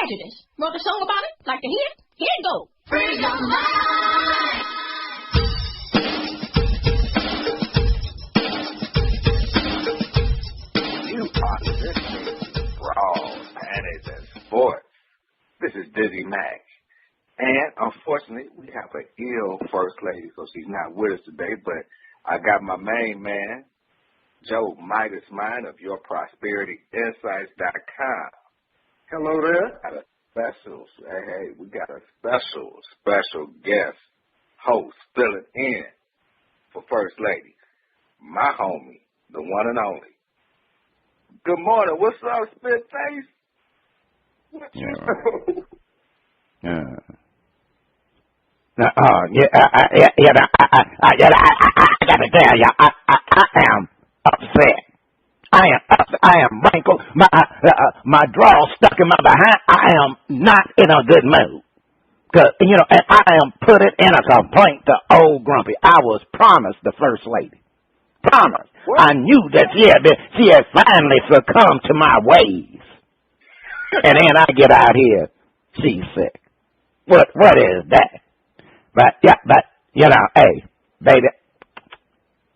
Prejudice. Wrote a song about it? Like to hear it? Here it goes. Free your mind. You are listening to Panties and Sports. This is DizzieMac. And unfortunately, we have an ill first lady, so she's not with us today. But I got my main man, Joe Midas Mind of YourProsperityInsights.com. Hello there. Got a special, hey, we got a special guest host filling in for First Lady, my homie, the one and only. Good morning. What's up, spit face? What you know? I gotta tell you, I am upset. I am wrinkled. My draw stuck in my behind. I am not in a good mood. Cause, and I am put it in a complaint to old Grumpy. I was promised the first lady. Promised. What? I knew that she had finally succumbed to my ways. And then I get out here, she's sick. What is that? But hey, baby,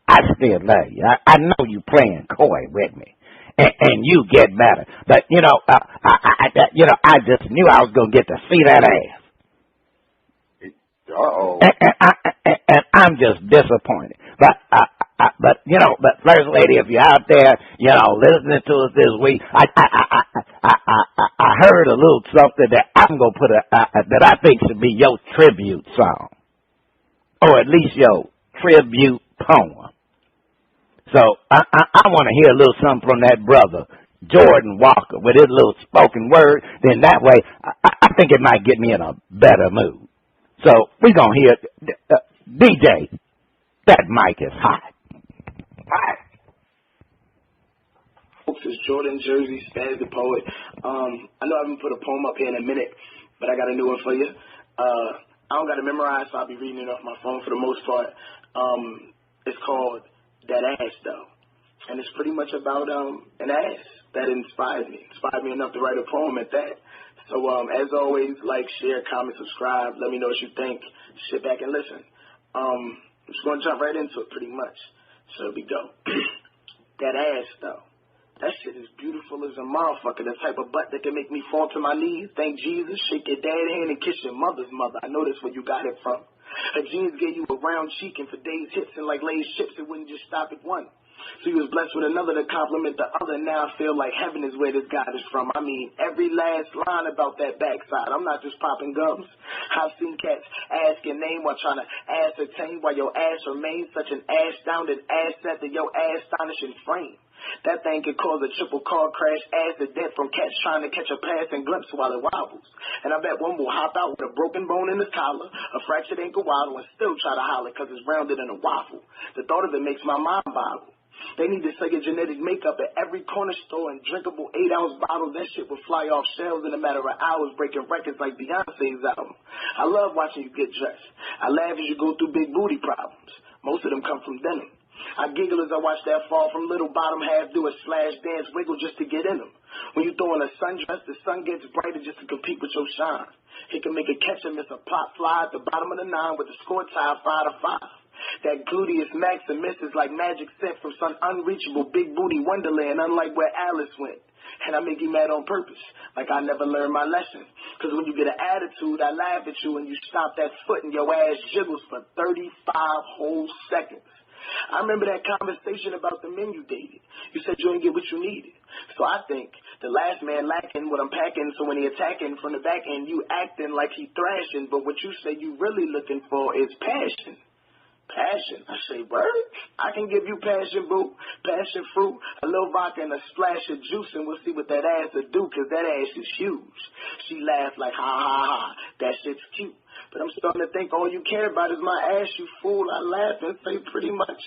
I still love you. I know you playing coy with me, and you get better. But I just knew I was gonna get to see that ass. And I'm just disappointed. But First Lady, if you're out there, listening to us this week, I heard a little something that I'm gonna put that I think should be your tribute song, or at least your tribute poem. So I want to hear a little something from that brother Jordan Walker with his little spoken word. Then that way, I think it might get me in a better mood. So we're gonna hear DJ. That mic is hot. Hi. Folks, it's Jordan Jersey, Spaz the Poet. I know I haven't put a poem up here in a minute, but I got a new one for you. I don't got to memorize, so I'll be reading it off my phone for the most part. It's called That Ass, though. And it's pretty much about an ass that inspired me enough to write a poem at that. So as always, like, share, comment, subscribe. Let me know what you think. Sit back and listen. I'm just going to jump right into it pretty much. So here we go. That ass, though. That shit is beautiful as a motherfucker. The type of butt that can make me fall to my knees. Thank Jesus. Shake your dad's hand and kiss your mother's mother. I know that's where you got it from. Her jeans gave you a round cheek, and for days hits and like Lay's chips, it wouldn't just stop at one. So you was blessed with another to compliment the other. Now I feel like heaven is where this God is from. I mean, every last line about that backside. I'm not just popping gums. I've seen cats ask your name while trying to ascertain why your ass remains such an ass-dounded asset that your astonishing frame. That thing could cause a triple car crash, accident from cats trying to catch a passing glimpse while it wobbles. And I bet one will hop out with a broken bone in his collar, a fractured ankle waddle, and still try to holler because it's rounded in a waffle. The thought of it makes my mind boggle. They need to sell your genetic makeup at every corner store and drinkable 8-ounce bottles. That shit will fly off shelves in a matter of hours, breaking records like Beyonce's album. I love watching you get dressed. I laugh as you go through big booty problems. Most of them come from denim. I giggle as I watch that fall from little bottom half do a slash dance wiggle just to get in them. When you throw in a sundress, the sun gets brighter just to compete with your shine. It can make a catch and miss a pop fly at the bottom of the 9 with the score tie 5-5. That gluteus max and misses like magic sent from some unreachable big booty wonderland, unlike where Alice went. And I make you mad on purpose, like I never learned my lesson. Because when you get an attitude, I laugh at you and you stop that foot and your ass jiggles for 35 whole seconds. I remember that conversation about the men you dated. You said you didn't get what you needed. So I think the last man lacking what I'm packing, so when he attacking from the back end, you acting like he thrashing, but what you say you really looking for is passion. Passion. I say, word? I can give you passion, boo. Passion fruit, a little vodka and a splash of juice, and we'll see what that ass will do, because that ass is huge. She laughed like, ha, ha, ha. That shit's cute. But I'm starting to think all you care about is my ass, you fool. I laugh and say pretty much,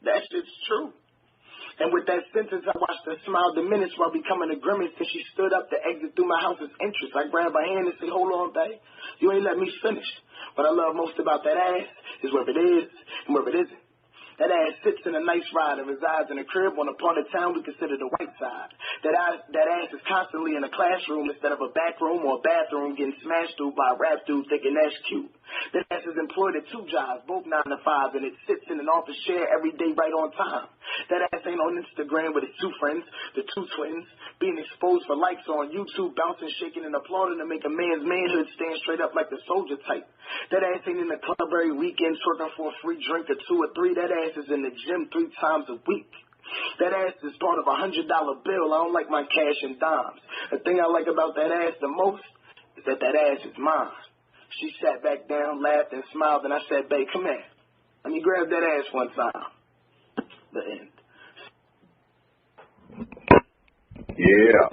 that shit's true. And with that sentence, I watched her smile diminish while becoming a grimace till she stood up to exit through my house's entrance. I grabbed her hand and say, hold on, babe. You ain't let me finish. What I love most about that ass is where it is and where it isn't. That ass sits in a nice ride and resides in a crib on a part of town we consider the white side. That ass is constantly in a classroom instead of a back room or a bathroom getting smashed through by a rap dude thinking that's cute. That ass is employed at 2 jobs, both 9 to 5, and it sits in an office chair every day right on time. That ass ain't on Instagram with his 2 friends, the 2 twins, being exposed for likes on YouTube, bouncing, shaking, and applauding to make a man's manhood stand straight up like the soldier type. That ass ain't in the club every weekend twerking for a free drink or 2 or 3. That ass is in the gym 3 times a week. That ass is part of a $100 bill. I don't like my cash and dimes. The thing I like about that ass the most is that ass is mine. She sat back down, laughed, and smiled, and I said, babe, come here. Let me grab that ass one time. The end. Yeah.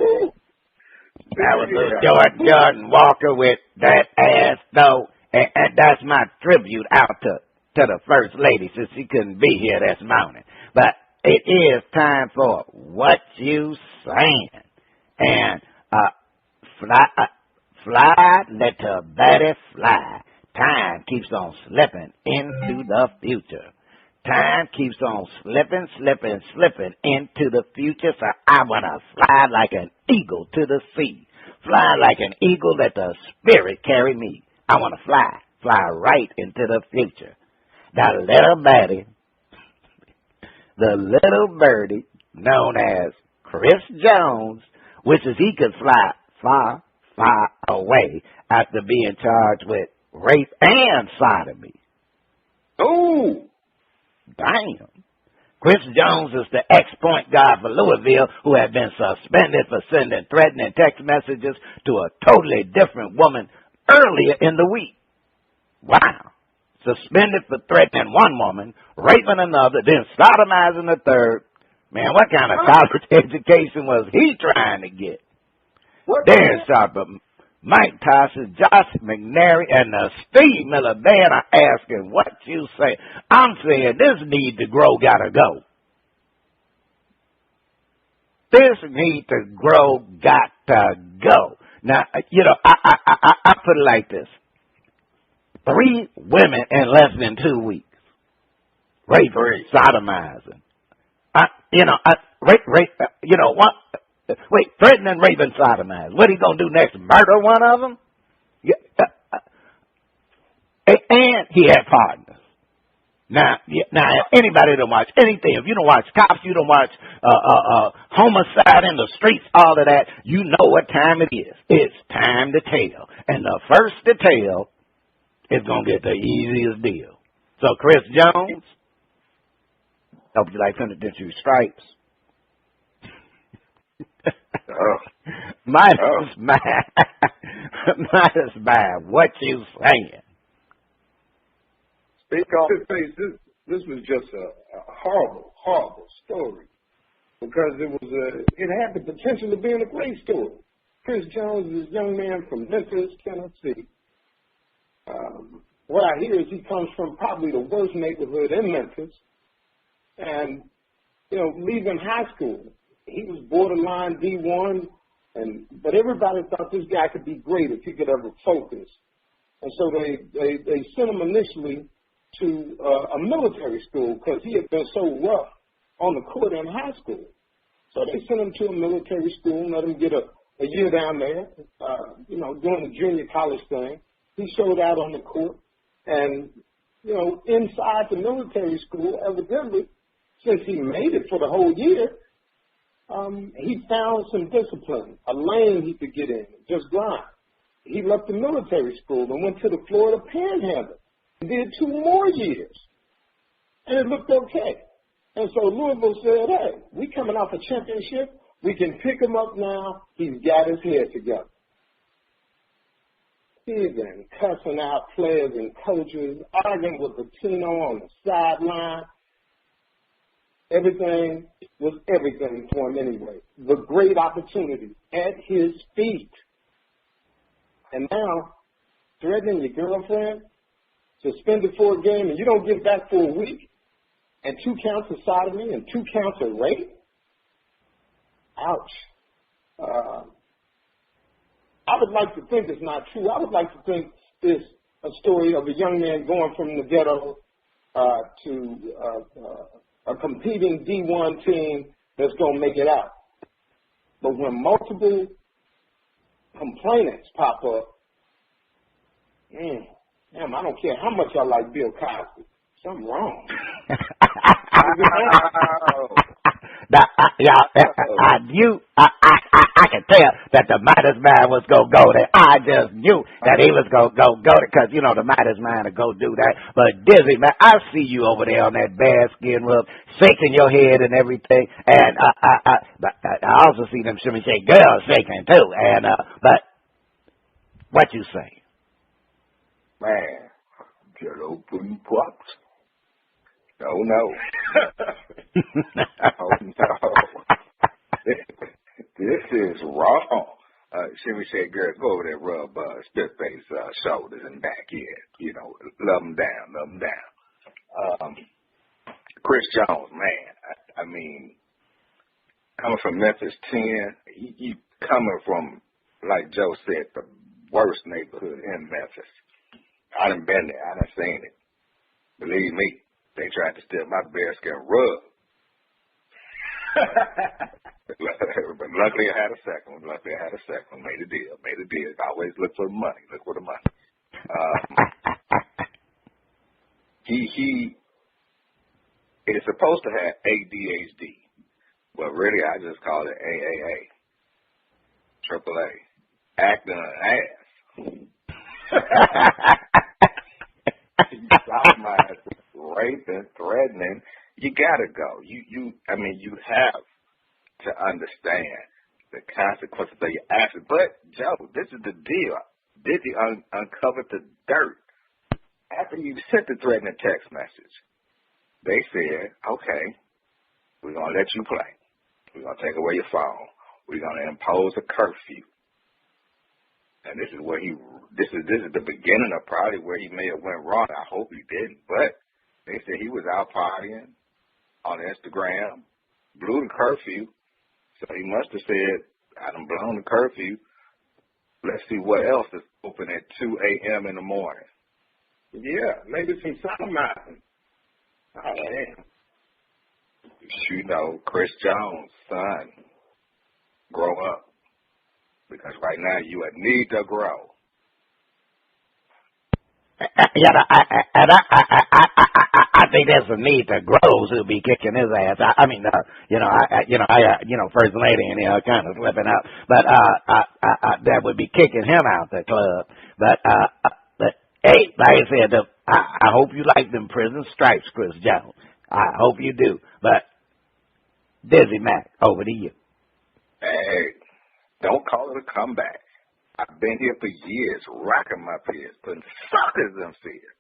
That was a Jordan Walker with that ass, though. And that's my tribute out to the First Lady, since she couldn't be here this morning. But it is time for What You Saying. And fly, let the Betty fly. Time keeps on slipping into the future. Time keeps on slipping into the future. So I want to fly like an eagle to the sea. Fly like an eagle, let the spirit carry me. I want to fly right into the future. The little birdie known as Chris Jones wishes he could fly far, far away after being charged with rape and sodomy. Ooh! Damn. Chris Jones is the ex-point guard for Louisville who had been suspended for sending threatening text messages to a totally different woman earlier in the week. Wow. Suspended for threatening one woman, raping another, then sodomizing a third. Man, what kind of college education was he trying to get? Darren Sharper, Mike Tyson, Josh McNary, and Steve Miller Band are asking what you say. I'm saying this need to grow gotta go. This need to grow got to go. Now, you know, I put it like this. 3 women in less than 2 weeks. Raping, sodomizing. Threatening, raping, sodomizing. What he gonna do next? Murder one of them? Yeah, and he had partners. Now, anybody that watch anything, if you don't watch Cops, you don't watch Homicide in the Streets, all of that, you know what time it is. It's time to tell. And the first to tell is going to get the easiest deal. So, Chris Jones, hope you like penitentiary stripes. Midas by what you saying. Speak on. This was just a horrible, horrible story because it had the potential of being a great story. Chris Jones is a young man from Memphis, Tennessee. What I hear is he comes from probably the worst neighborhood in Memphis. And, you know, leaving high school, he was borderline D1, but everybody thought this guy could be great if he could ever focus. And so they sent him initially to a military school because he had been so rough on the court in high school. So they sent him to a military school and let him get a year down there, doing the junior college thing. He showed out on the court. And, you know, inside the military school, evidently, since he made it for the whole year, he found some discipline, a lane he could get in, just grind. He left the military school and went to the Florida Panhandle and did 2 more years. And it looked okay. And so Louisville said, hey, we coming off a championship. We can pick him up now. He's got his head together. He's been cussing out players and coaches, arguing with Patino on the sideline. Everything was everything for him anyway. The great opportunity at his feet. And now, threatening your girlfriend, suspended for a game, and you don't get back for a week, and 2 counts of sodomy and 2 counts of rape? Ouch. I would like to think it's not true. I would like to think it's a story of a young man going from the ghetto to a competing D1 team that's going to make it out. But when multiple complainants pop up, damn, I don't care how much I like Bill Cosby. Something wrong. I can tell that the Midas man was going to go there. I just knew that he was going to go there because, you know, the Midas man will go do that. But Dizzy, man, I see you over there on that bearskin rug, shaking your head and everything. And but I also see them shimmy shake girls shaking too. And but what you say? Man, Cheryl putting pops. Oh, no. Oh, no. This is wrong. Shimmy Shake girl, go over there, rub spit face shoulders and back here. You know, love them down. Chris Jones, man. I mean, coming from Memphis 10, he coming from, like Joe said, the worst neighborhood in Memphis. I done been there. I done seen it. Believe me, they tried to steal my bearskin rug. But luckily I had a second one. Made a deal. Always look for the money. Look for the money. He is supposed to have ADHD, but really I just call it AAA. AAA. Acting an ass. You sodomizing, raping, threatening. You gotta go. You have to understand the consequences of your actions. But Joe, this is the deal. Dizzy uncovered the dirt after you sent the threatening text message. They said, "Okay, we're gonna let you play. We're gonna take away your phone. We're gonna impose a curfew." And this is where this is the beginning of probably where he may have went wrong. I hope he didn't, but they said he was out partying on Instagram, blew the curfew, so he must have said, "I done blown the curfew. Let's see what else is open at 2 a.m. in the morning." Yeah, maybe some sodomizing. Oh, damn. You know, Chris Jones' son, grow up. Because right now you need to grow. Yeah, I think there's a need to grow who'll be kicking his ass. First lady in here kind of slipping out, but that would be kicking him out the club. But hey, like I said, I hope you like them prison stripes, Chris Jones. I hope you do. But DizzieMac, over to you. Hey, don't call it a comeback. I've been here for years, rocking my peers, putting suckers in fear,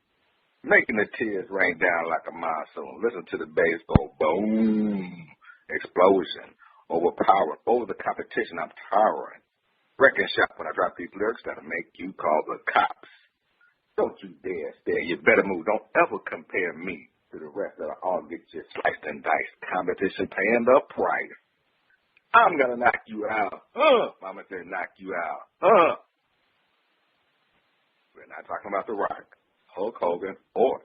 making the tears rain down like a monsoon. Listen to the bass go boom, explosion, overpowering, over the competition I'm towering. Wrecking shop when I drop these lyrics that'll make you call the cops. Don't you dare stare. You better move. Don't ever compare me to the rest that'll all get you sliced and diced. Competition paying the price. I'm going to knock you out. Mama said knock you out. We're not talking about The Rock, Hulk Hogan, or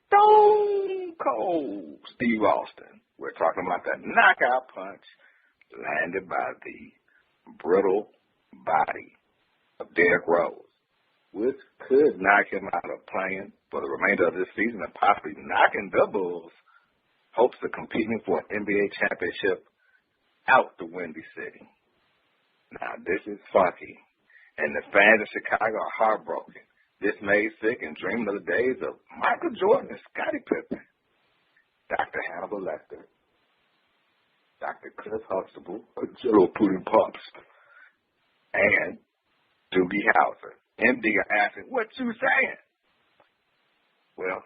Stone Cold Steve Austin. We're talking about the knockout punch landed by the brittle body of Derrick Rose, which could knock him out of playing for the remainder of this season and possibly knocking the Bulls' hopes of competing for an NBA championship out the Windy City. Now, this is funky, and the fans of Chicago are heartbroken, dismayed, sick, and dreaming of the days of Michael Jordan and Scottie Pippen, Dr. Hannibal Lecter, Dr. Cliff Huxtable, Jello Pudding Pops, and Doogie Howser. MD are asking, "What you saying?" Well,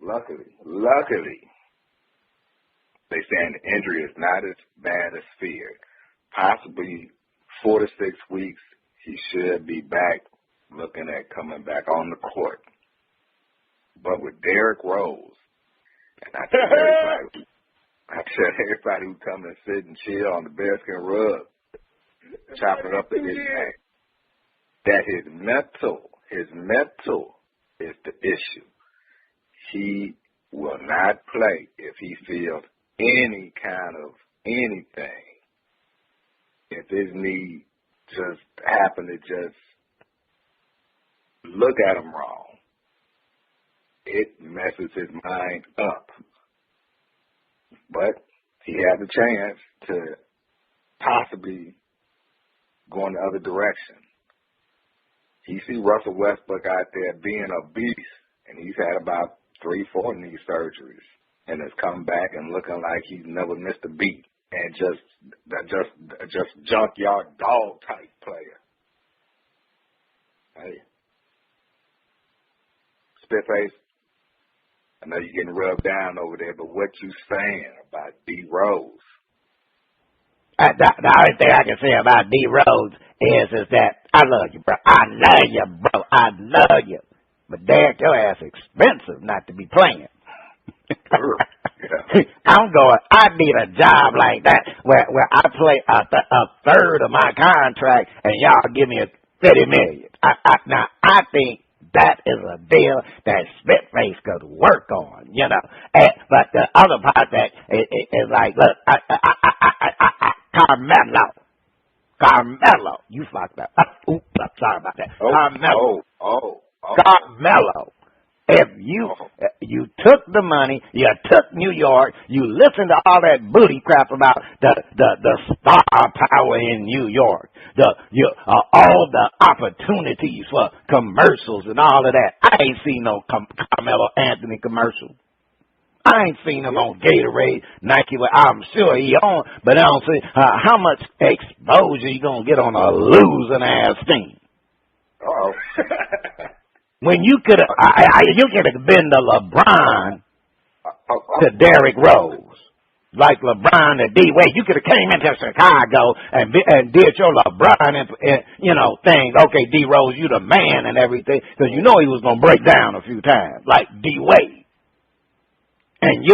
luckily, they saying the injury is not as bad as feared. Possibly 4 to 6 weeks, he should be back, looking at coming back on the court. But with Derrick Rose, and I tell everybody who come and sit and chill on the bearskin rug, chopping up the impact, that his mental is the issue. He will not play if he feels any kind of anything. If his knee just happen to just look at him wrong, it messes his mind up. But he had the chance to possibly go in the other direction. He see Russell Westbrook out there being a beast, and he's had about 3-4 knee surgeries, and has come back and looking like he's never missed a beat, and just junkyard dog type player. Hey, Spitface, I know you're getting rubbed down over there, but what you saying about D Rose? The only thing I can say about D Rose is that I love you, bro. I love you, bro. I love you. But Derek, your ass expensive not to be playing. I need a job like that where I play a third of my contract and y'all give me $30 million. Now I think that is a deal that Spitface could work on, you know. But the other part that is like, look, Carmelo, you fucked up. Oops, I'm sorry about that. Carmelo. If you took the money, you took New York, you listened to all that booty crap about the star power in New York, all the opportunities for commercials and all of that. I ain't seen no Carmelo Anthony commercial. I ain't seen him on Gatorade, Nike. I'm sure he on, but I don't see how much exposure you gonna get on a losing ass team. When you could have been the LeBron to Derrick Rose, like LeBron to D Wade. You could have came into Chicago and did your LeBron thing. Okay, D Rose, you the man and everything, because you know he was gonna break down a few times, like D Wade. And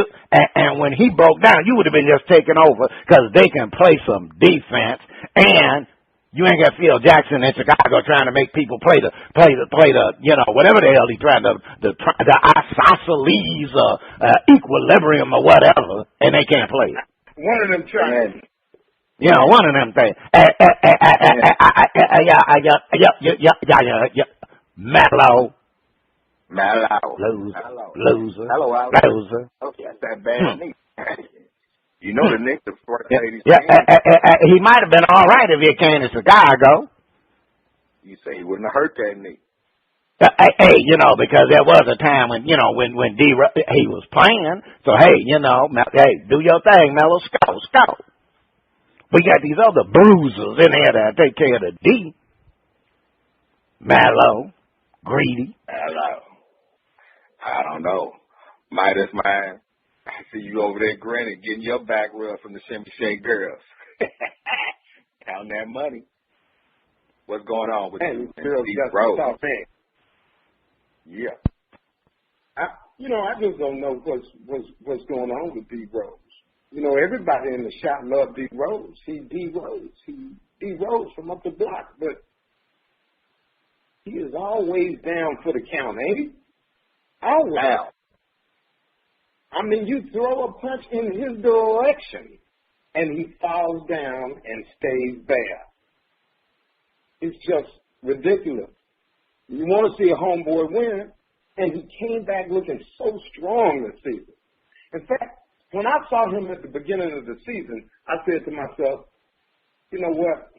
when he broke down, you would have been just taking over because they can play some defense, and you ain't got Phil Jackson in Chicago trying to make people play the whatever the hell he's trying to the isosceles equilibrium or whatever, and they can't play it. One of them trying. One of them things. Loser. Okay, that's that bad knee. You know the Knicks are first ladies. He might have been all right if he came to Chicago. You say he wouldn't have hurt that knee. Hey, because there was a time when he was playing. So hey, do your thing, Mello. Scout. We got these other bruisers in there that take care of the D. Mello, greedy. Mello. I don't know. Midas, man. I see you over there grinning, getting your back rubbed from the Shimmy Shake girls. Counting that money. What's going on with you? Girls got Rose? Yeah. I just don't know what's going on with D Rose. Everybody in the shop loved D Rose. He D Rose from up the block, but he is always down for the count, ain't he? Always. Wow. I mean, you throw a punch in his direction, and he falls down and stays there. It's just ridiculous. You want to see a homeboy win, and he came back looking so strong this season. In fact, when I saw him at the beginning of the season, I said to myself, you know what?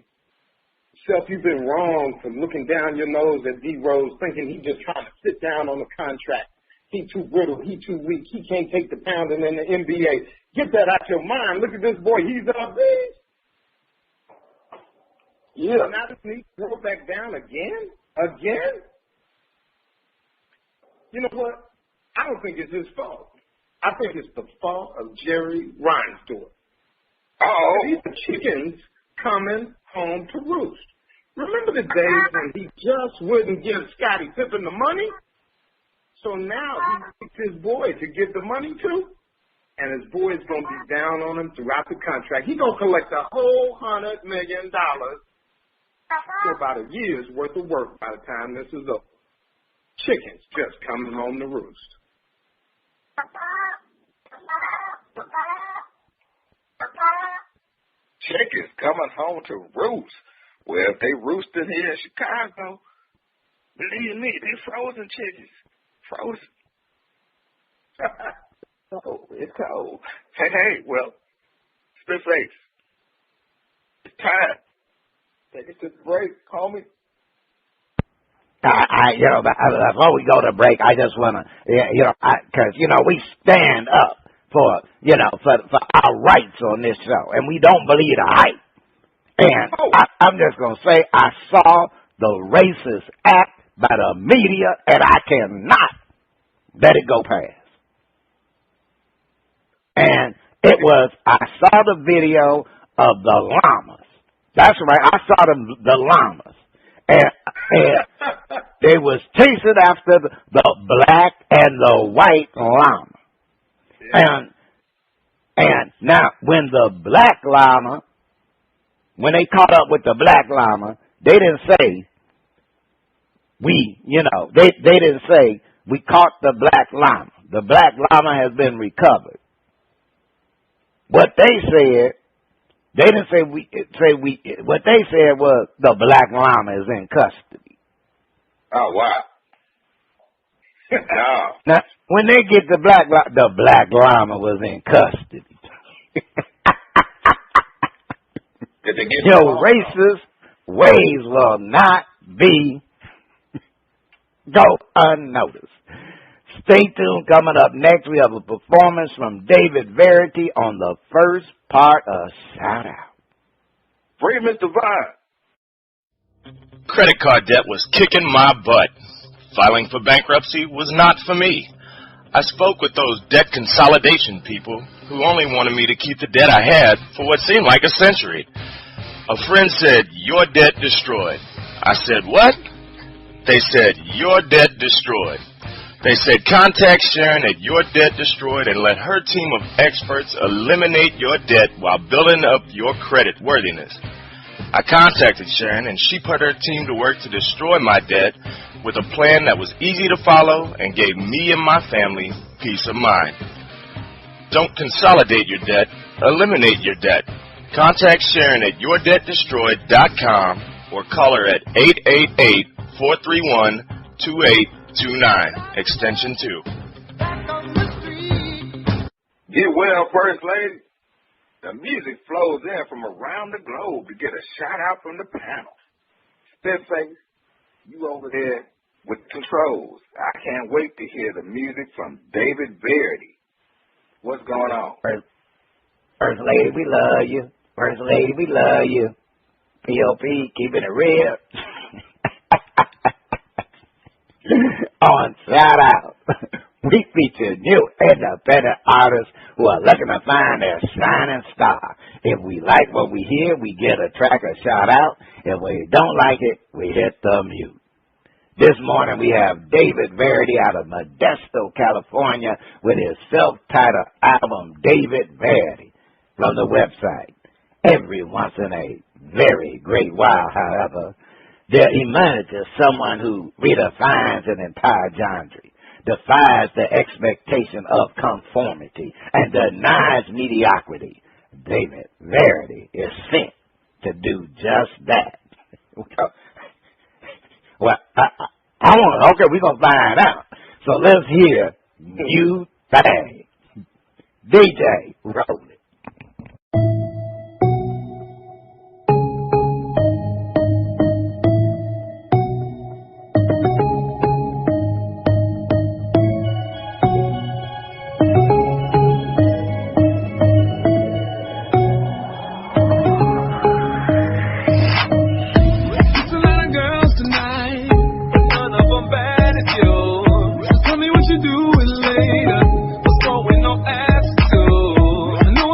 Self, you've been wrong for looking down your nose at D Rose, thinking he's just trying to sit down on the contract. He too brittle. He too weak. He can't take the pounding in the NBA. Get that out your mind. Look at this boy. He's a beast. Yeah. So now does he throw back down again? Again? You know what? I don't think it's his fault. I think it's the fault of Jerry Reinsdorf. These are chickens coming home to roost. Remember the days when he just wouldn't give Scottie Pippen the money? So now he picks his boy to give the money to, and his boy's going to be down on him throughout the contract. He's going to collect a whole $100 million for about a year's worth of work by the time this is over. Chickens just coming home to roost. Chickens coming home to roost. Well, if they roosted here in Chicago, believe me, they frozen chickens. Frozen. Oh, it's cold. Hey, well, Spitface, it's time. Take us to the break, homie. Before we go to break, I just want to, because, we stand up for our rights on this show, and we don't believe the hype. And I'm just going to say I saw the racist act by the media, and I cannot let it go past. And I saw the video of the llamas. That's right, I saw the llamas. And they was chasing after the black and the white llama. Yeah. And now, when the black llama, when they caught up with the black llama, they didn't say, they didn't say, we caught the black llama. The black llama has been recovered. What they said, they didn't say what they said was the black llama is in custody. Oh, wow. No. Now, when they get the black llama was in custody. Your racist ways will not go unnoticed. Stay tuned. Coming up next, we have a performance from David Verity on the first part of Shout Out. Free Mr. Vine. Credit card debt was kicking my butt. Filing for bankruptcy was not for me. I spoke with those debt consolidation people who only wanted me to keep the debt I had for what seemed like a century. A friend said, "Your debt destroyed." I said, "What?" They said, "Your debt destroyed." They said, "Contact Sharon at Your Debt Destroyed and let her team of experts eliminate your debt while building up your credit worthiness." I contacted Sharon, and she put her team to work to destroy my debt with a plan that was easy to follow and gave me and my family peace of mind. Don't consolidate your debt, eliminate your debt. Contact Sharon at yourdebtdestroyed.com or call her at 888-431-2829, extension 2. Get well, First Lady. The music flows in from around the globe to get a shout out from the panel. Spitface, you over there with controls. I can't wait to hear the music from David Verity. What's going on? First Lady, we love you. First Lady, we love you. P.O.P. keeping it real. On Shout Out, we feature new independent artists who are looking to find their shining star. If we like what we hear, we get a track or shout out. If we don't like it, we hit the mute. This morning we have David Verity out of Modesto, California, with his self-titled album, David Verity, from the website. Every once in a very great while, however, there emerges someone who redefines an entire genre, defies the expectation of conformity, and denies mediocrity. David Verity is sent to do just that. Well, okay, we're going to find out. So let's hear New Thing. DJ, roll it. Tell me what you doing later. What's going on after? I know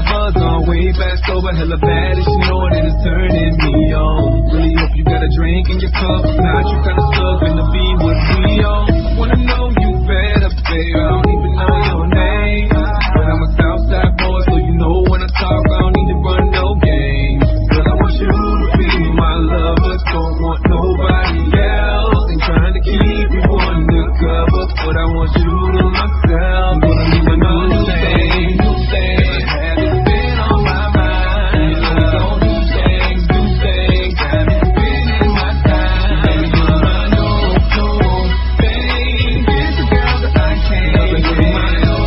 buzz on, way fast over, hella bad, and she know that it's turning me on. Really hope you got a drink in your cup, not you kinda stuck in the be what we on. Wanna know you better, babe, I don't even know your name, but I'm a Southside boy, so you know when I talk, I don't need to run no game. Girl, I want you to be my lover, don't want nobody else. Ain't trying to keep you undercover, but I want you to myself. Gonna be my new thing, new thing. Haven't been on my mind. Don't do things, got me spending my time. Baby, you're my new thing. It's the girl that I can't. Nothing but my new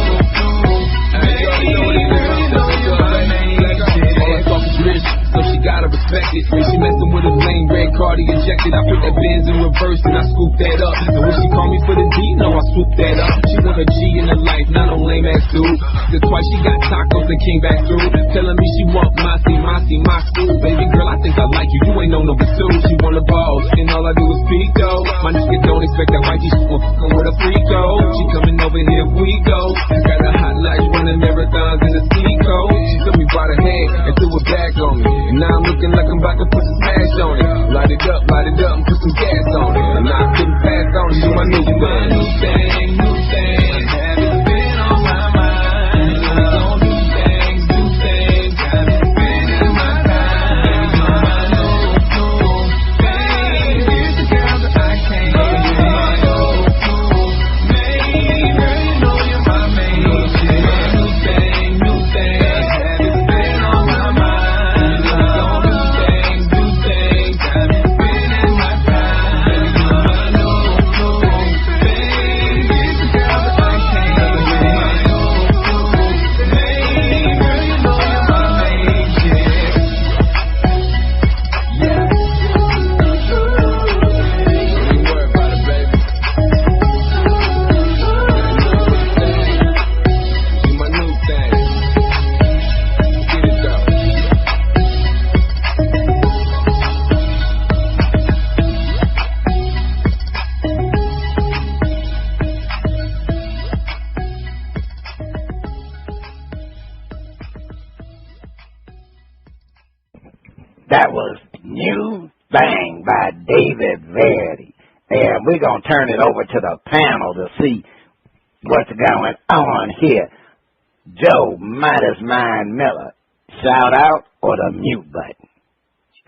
baby. Girl, you're my main chick. All I talk is rich, so she gotta respect it. When she messing with a lame red Cardi injected, I put that Benz in reverse and I scoop that up. And when she call me for the D, no, I swoop that up. She want a G in her life, not no lame ass dude. That's why she got tacos and came back through, telling me she want my school. Baby girl, I think I like you, you ain't no number two. She want a ball, and all I do is speak though. My nigga don't expect that white shit, will fuck with a freak though. She coming over here, we go. I got a hot life, running marathons in the ski coat. She took me by the hand and threw it back on me, and now I'm looking like I'm about to put some smash on it. Light it up, and put some gas on it. And now I couldn't pass on it, she my new thing. New thing, haven't been on my mind. Don't do things, got me spending my time. Baby, you're my new thing. It's the girl that I can't. You're my new main. Girl, you know you're my main. New thing, haven't been on my mind. Don't do things, got me spending my time. Baby, you're my new thing. It's the girl that I can't. You're my new main. Girl, you know you're my main chick. Yeah. Don't even worry about it, baby. You my new thing. Get it though. That was New Thing by David Verdi. And we're going to turn it over to the panel to see what's going on here. Joe Midas Mind Miller, shout out or the mute button?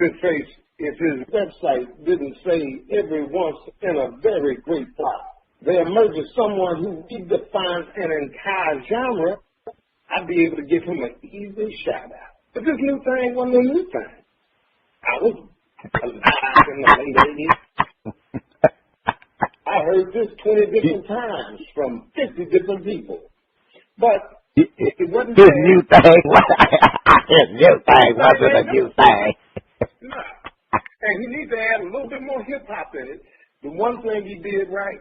Spitface, if his website didn't say every once in a very great while, there emerges someone who redefines an entire genre, I'd be able to give him an easy shout out. But this new thing wasn't a new thing. I was alive in the late 80s. I heard this 20 different times from 50 different people. But it wasn't his new thing. His new thing wasn't a new thing. No. And he needs to add a little bit more hip-hop in it. The one thing he did right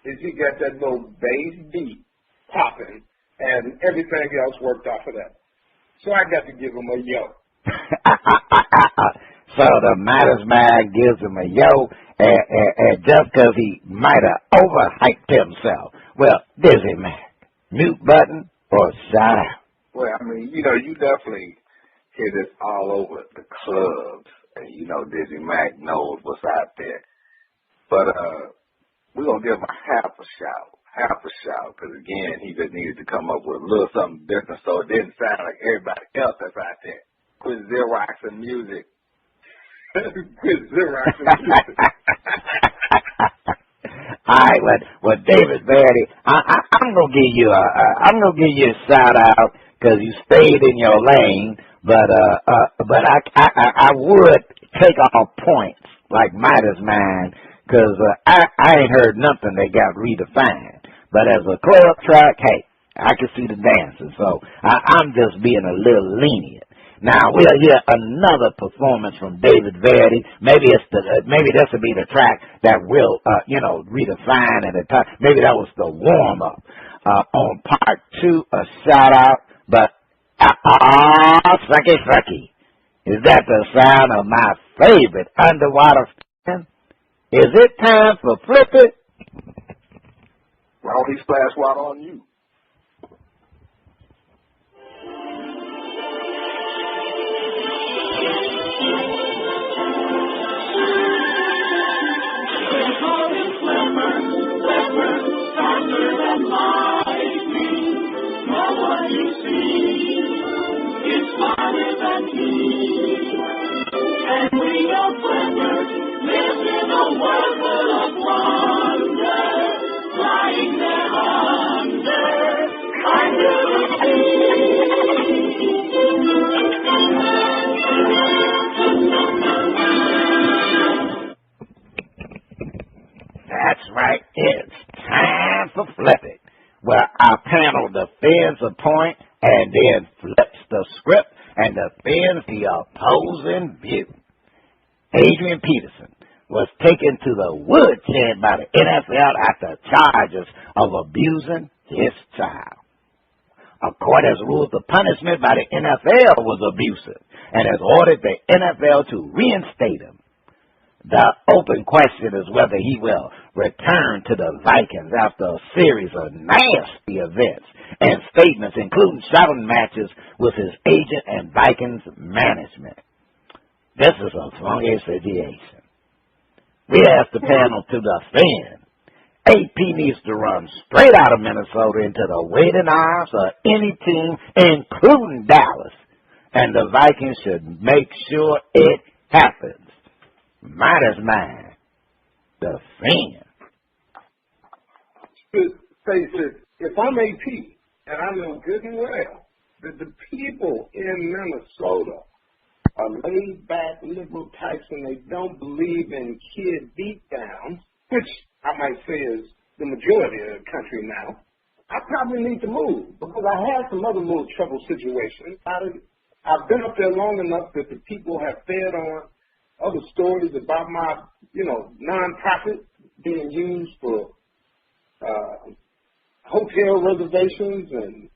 is he got that little bass beat popping, and everything else worked off of that. So I got to give him a yo. So the Midas Man gives him a yo, and just because he might have overhyped himself. Well, DizzieMac, mute button or shout out? Well, I mean, you definitely hear this all over the clubs, and DizzieMac knows what's out there. But we're going to give him a half a shout, because again, he just needed to come up with a little something different so it didn't sound like everybody else that's out there. Quit Xeroxing music. Quit Xeroxing music. All right, well, David Verdi, I'm gonna give you a shout out because you stayed in your lane, but I would take off points like Midas Man because I ain't heard nothing that got redefined. But as a club track, hey, I can see the dancing, so I'm just being a little lenient. Now we'll hear another performance from David Verdi. Maybe this will be the track that will, redefine at the time. Maybe that was the warm up. On part 2, a shout out. But sucky, is that the sound of my favorite underwater fan? Is it time for Flip It? Why don't he splash water on you? a point and then flips the script and defends the opposing view. Adrian Peterson was taken to the woodshed by the NFL after charges of abusing his child. A court has ruled the punishment by the NFL was abusive and has ordered the NFL to reinstate him. The open question is whether he will return to the Vikings after a series of nasty events and statements, including shouting matches with his agent and Vikings management. This is a funky situation. We asked the panel to defend. AP needs to run straight out of Minnesota into the waiting arms of any team, including Dallas, and the Vikings should make sure it happens. Midas mine. Defend. Face it, if I'm AP, and I know good and well that the people in Minnesota are laid-back liberal types and they don't believe in kid beatdowns, which I might say is the majority of the country now, I probably need to move because I have some other little trouble situations. I've been up there long enough that the people have fed on other stories about my, nonprofit being used for hotel reservations and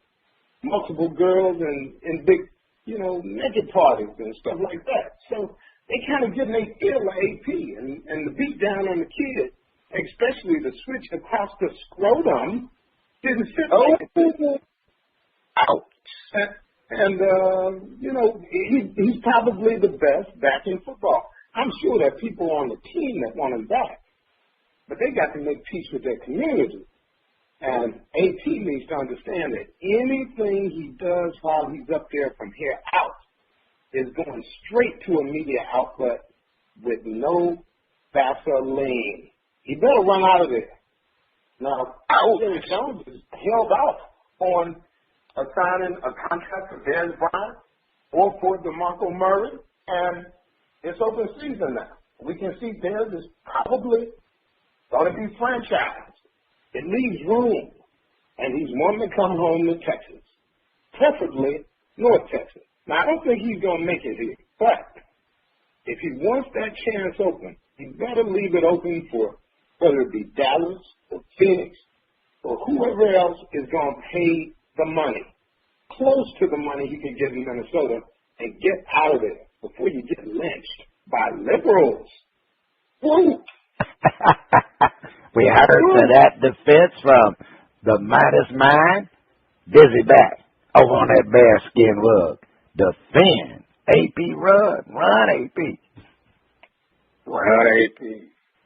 multiple girls and big, naked parties and stuff like that. So they kind of get their feel of AP and the beat down on the kid, especially the switch across the scrotum, didn't sit right. Ouch. And he's probably the best back in football. I'm sure there are people on the team that want him back, but they got to make peace with their community. And AP needs to understand that anything he does while he's up there from here out is going straight to a media outlet with no Vaseline. He better run out of there. Now, Jerry Jones is held out on assigning a contract for Dez Bryant or for DeMarco Murray, and it's open season now. We can see Dez is probably going to be franchised. It leaves room, and he's wanting to come home to Texas, preferably North Texas. Now, I don't think he's going to make it here, but if he wants that chance open, he better leave it open for whether it be Dallas or Phoenix or whoever else is going to pay the money, close to the money he can get in Minnesota, and get out of there before you get lynched by liberals. Woo! We heard that defense from the Midas mind. DizzieMac over on that bearskin rug. Defend. AP run AP. Run AP.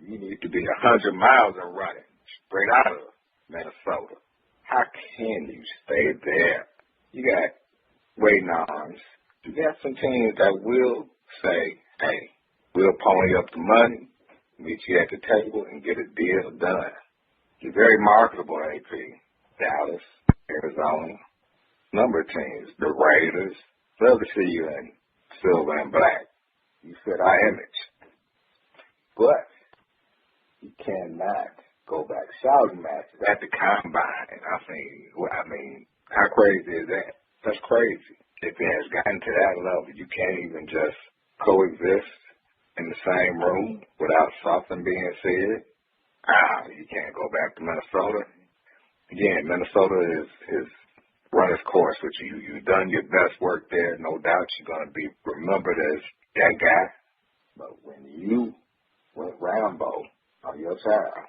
You need to be 100 miles and running straight out of Minnesota. How can you stay there? You got waiting arms. You got some teams that will say, hey, we'll pony up the money, meet you at the table, and get a deal done. You're very marketable, AP. Dallas, Arizona, number of teams, the Raiders. Love to see you in silver and black. You fit our image. But you cannot go back shouting matches at the combine. I mean, how crazy is that? That's crazy. If it has gotten to that level, you can't even just coexist in the same room without something being said. You can't go back to Minnesota. Again, Minnesota is run its course with you. You've done your best work there. No doubt you're going to be remembered as that guy. But when you went Rambo on your child,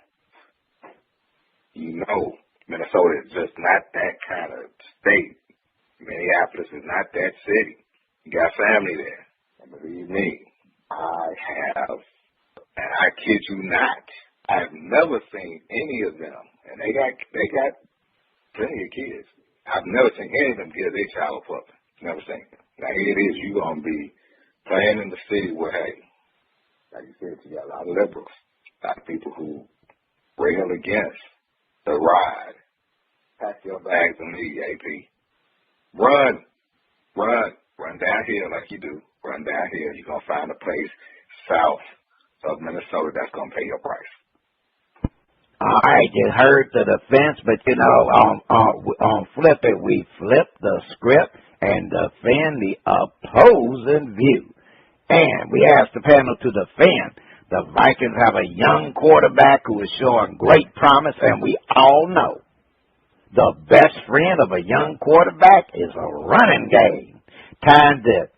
you know Minnesota is just not that kind of state. Minneapolis is not that city. You got family there. And believe me, I have, and I kid you not, I've never seen any of them, and they got plenty of kids. I've never seen any of them give their child a puppy. Never seen it. Now here it is, you're going to be playing in the city where, hey, like you said, you got a lot of liberals, a lot of people who rail against the ride. Pack your bags and leave, AP. Run down here like you do. Run down here. You're going to find a place south of Minnesota that's going to pay your price. All right, you heard the defense, but you know, on Flip It, we flip the script and defend the opposing view. And we asked the panel to defend. The Vikings have a young quarterback who is showing great promise, and we all know the best friend of a young quarterback is a running game. Time to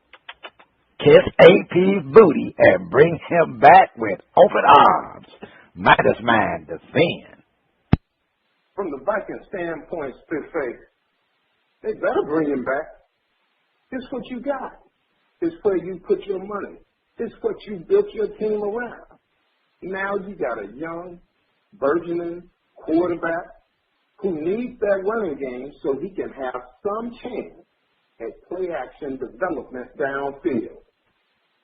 kiss AP's booty and bring him back with open arms. Midas man defend. From the Viking standpoint, Spitface, they better bring him back. It's what you got. It's where you put your money. It's what you built your team around. Now you got a young, burgeoning quarterback who needs that running game so he can have some chance at play action development downfield.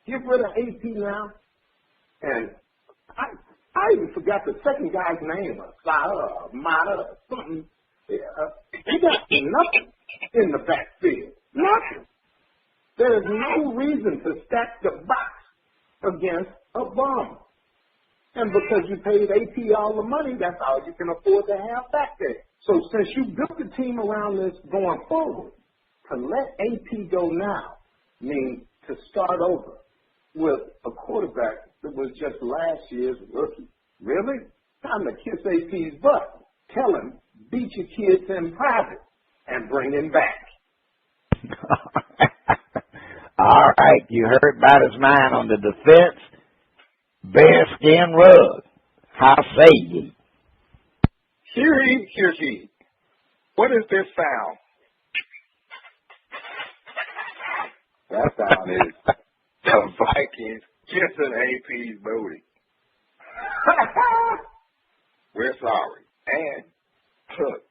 Get rid of AP now, and I even forgot the second guy's name, Midas, something. He got nothing in the backfield. Nothing. There is no reason to stack the box against a bum. And because you paid AP all the money, that's all you can afford to have back there. So since you built the team around this going forward, to let AP go now means to start over with a quarterback that was just last year's rookie. Really? Time to kiss AP's butt. Tell him, beat your kids in private and bring him back. All right, you heard about his mind on the defense. Bearskin rug. How say ye? Hear ye, hear ye. What is this sound? That sound is the Vikings kissing AP's booty. We're sorry. And, look,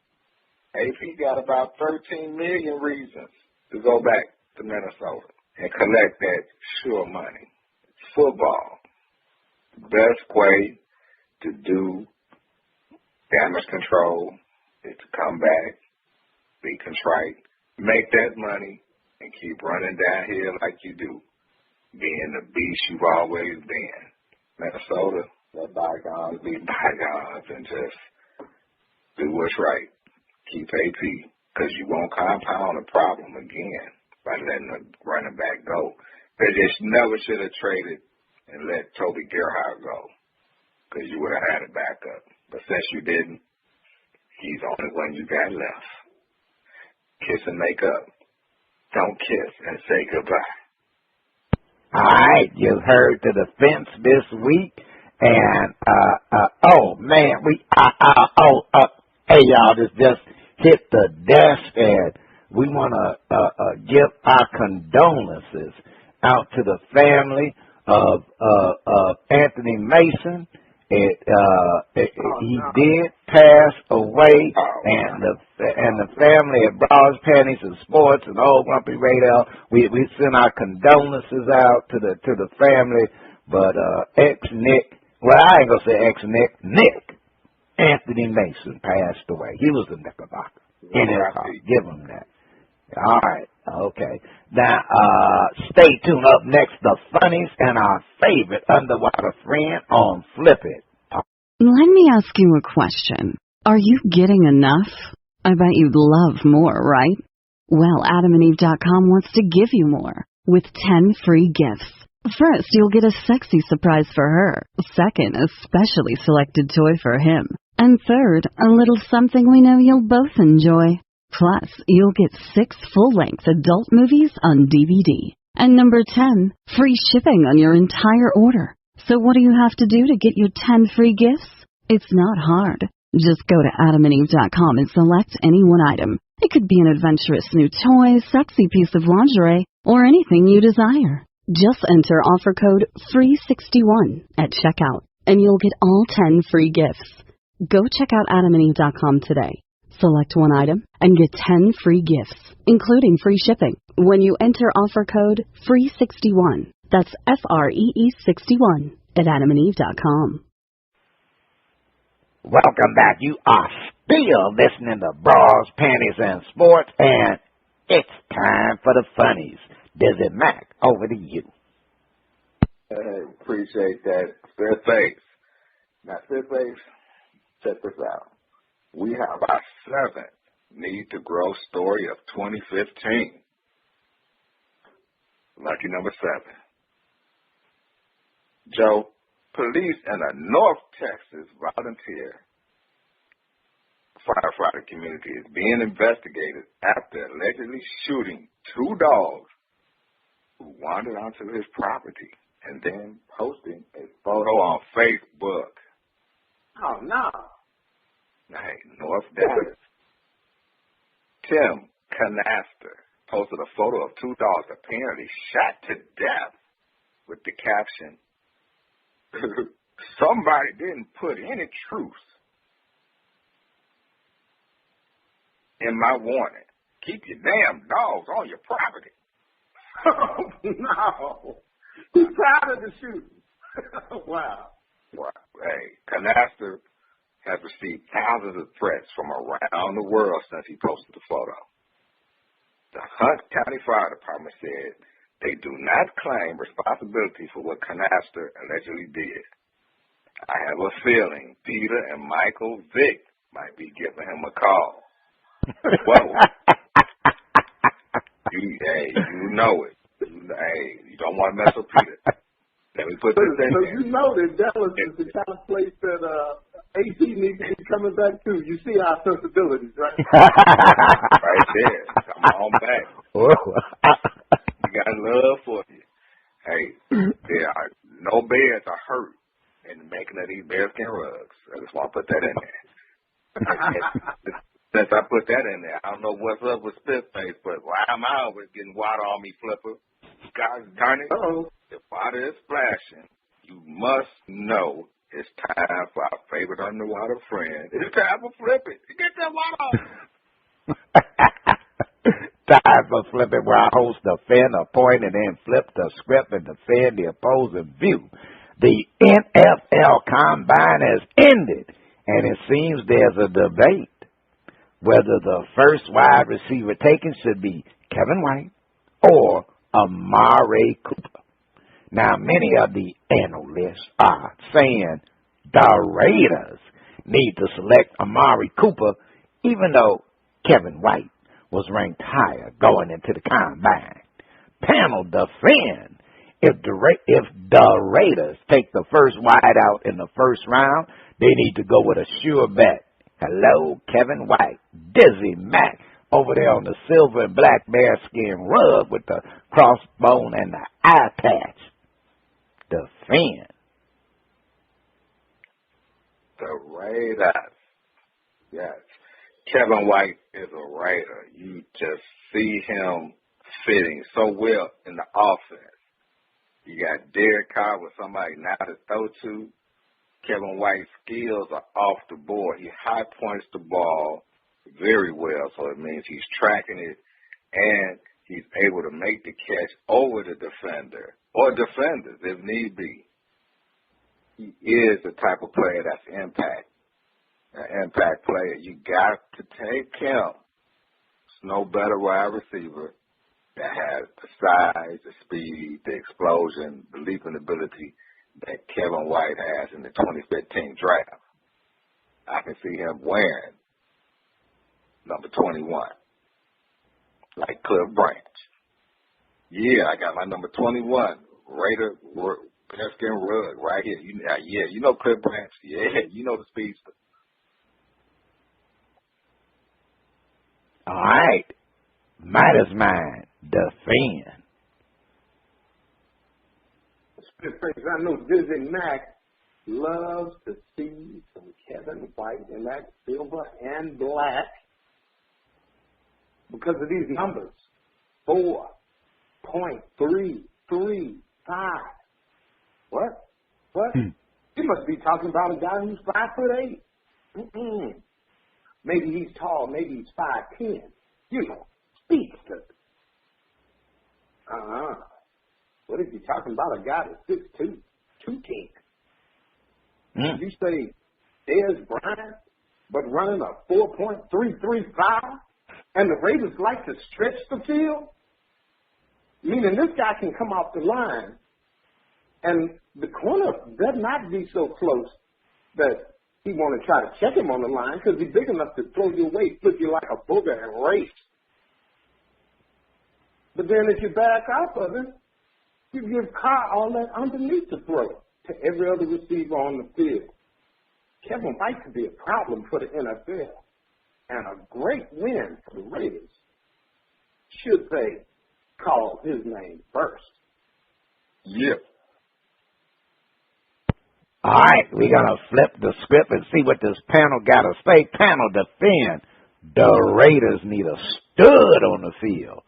AP got about 13 million reasons to go back to Minnesota and collect that sure money. Football. The best way to do damage control is to come back, be contrite, make that money, and keep running down here like you do, being the beast you've always been. Minnesota, let bygones be bygones and just do what's right. Keep AP, because you won't compound the problem again by letting the running back go. They just never should have traded and let Toby Gerhardt go, because you would have had a backup. But since you didn't, he's the only one you got left. Kiss and make up. Don't kiss and say goodbye. All right, you heard the defense this week, and oh man, hey y'all, this just hit the desk, and we want to give our condolences out to the family of Anthony Mason. He did pass away, and the family at Bras, Panties and Sports and Old Grumpy Radio, we send our condolences out to the family. But ex-Nick, well, I ain't gonna say ex-Nick, Nick Anthony Mason passed away. He was a Knickerbocker in his heart. Give him that. All right, okay. Now, stay tuned. Up next, the funnies and our favorite underwater friend on Flip It. Let me ask you a question. Are you getting enough? I bet you'd love more, right? Well, AdamandEve.com wants to give you more with 10 free gifts. First, you'll get a sexy surprise for her. Second, a specially selected toy for him. And third, a little something we know you'll both enjoy. Plus, you'll get 6 full-length adult movies on DVD. And number 10, free shipping on your entire order. So what do you have to do to get your 10 free gifts? It's not hard. Just go to AdamandEve.com and select any one item. It could be an adventurous new toy, sexy piece of lingerie, or anything you desire. Just enter offer code FREE61 at checkout, and you'll get all 10 free gifts. Go check out AdamandEve.com today. Select one item and get 10 free gifts, including free shipping, when you enter offer code FREE61. That's FREE61 at AdamandEve.com. Welcome back. You are still listening to Bras, Panties, and Sports, and it's time for the funnies. DizzieMac, over to you. Appreciate that. Spitface. Now, Spitface, check this out. We have our 7th Need to Grow story of 2015. Lucky number 7. Joe, police in a North Texas volunteer firefighter community is being investigated after allegedly shooting 2 dogs who wandered onto his property and then posting a photo on Facebook. Oh, no. Hey, North Dallas. Tim Canaster posted a photo of 2 dogs apparently shot to death with the caption, "Somebody didn't put any truth in my warning. Keep your damn dogs on your property." Oh, no. He's proud of the shooting. Wow. Hey, Canaster has received thousands of threats from around the world since he posted the photo. The Hunt County Fire Department said they do not claim responsibility for what Canaster allegedly did. I have a feeling Peter and Michael Vick might be giving him a call. Whoa. You know it. You don't want to mess with Peter. Let me put this in there. So you know that Dallas is the kind of place that AC needs to be coming back to. You see our sensibilities, right? Right there. Come on back. We got love for you. Hey, there are no beds are hurt in the making of these bearskin rugs. I just want to put that in there. Since I put that in there, I don't know what's up with Spitface, but why am I always getting water on me, Flipper? God darn it. Uh-oh. If water is splashing, you must know it's time for our favorite underwater friend. It's time for Flip It. Get that water off. Time for Flip It, where I host the fin, a point, and then flip the script and defend the opposing view. The NFL Combine has ended, and it seems there's a debate whether the first wide receiver taken should be Kevin White or Amari Cooper. Now, many of the analysts are saying the Raiders need to select Amari Cooper, even though Kevin White was ranked higher going into the Combine. Panel defend if the Raiders take the first wide out in the first round, they need to go with a sure bet. Hello, Kevin White, DizzieMac, over there on the silver and black bearskin rug with the crossbone and the eye patch. Defend. The Raiders. Yes. Kevin White is a Raider. You just see him fitting so well in the offense. You got Derek Carr with somebody now to throw to. Kevin White's skills are off the board. He high points the ball very well, so it means he's tracking it, and he's able to make the catch over the defender or defenders if need be. He is the type of player that's an impact player. You got to take him. There's no better wide receiver that has the size, the speed, the explosion, the leaping ability that Kevin White has in the 2015 draft. I can see him wearing number 21, like Cliff Branch. Yeah, I got my number 21, Raider bearskin rug right here. You know Cliff Branch. Yeah, you know the speedster. All right. Midas mind. Defend. I know DizzieMac loves to see some Kevin White in that silver and black because of these numbers. 4.335. What? He must be talking about a guy who's 5'8". Maybe he's tall. Maybe he's 5'10". You know, speedster. What if you're talking about a guy that's 6'2", 210? You say Dez Bryant, but running a 4.335, and the Raiders like to stretch the field? Meaning this guy can come off the line, and the corner better not be so close that he want to try to check him on the line because he's big enough to throw you away, flip you like a booger and race. But then if you back off of it, you give Carr all that underneath the throw to every other receiver on the field. Kevin White could be a problem for the NFL and a great win for the Raiders should they call his name first. Yep. All right, we're going to flip the script and see what this panel got to say. Panel defend. The Raiders need a stud on the field.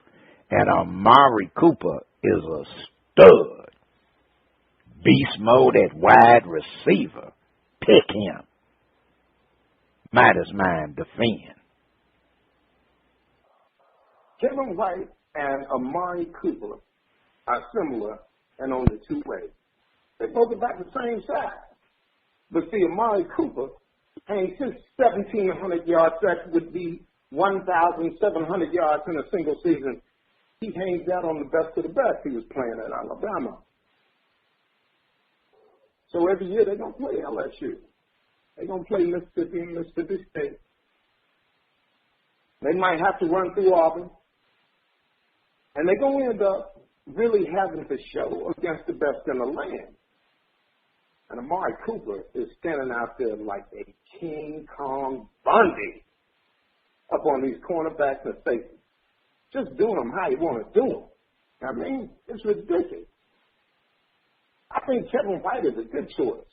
And Amari Cooper is a stud. Beast mode at wide receiver. Pick him. Midas mind defend. Kevin White and Amari Cooper are similar in only two ways. They both about the same size. But see, Amari Cooper hangs his 1,700-yard sack would be 1,700 yards in a single season. He hangs that on the best of the best. He was playing at Alabama. So every year they're going to play LSU. They're going to play Mississippi and Mississippi State. They might have to run through Auburn. And they're going to end up really having to show against the best in the land. And Amari Cooper is standing out there like a King Kong Bundy up on these cornerbacks and safeties. Just doing them how you want to do them. I mean, it's ridiculous. I think Kevin White is a good choice.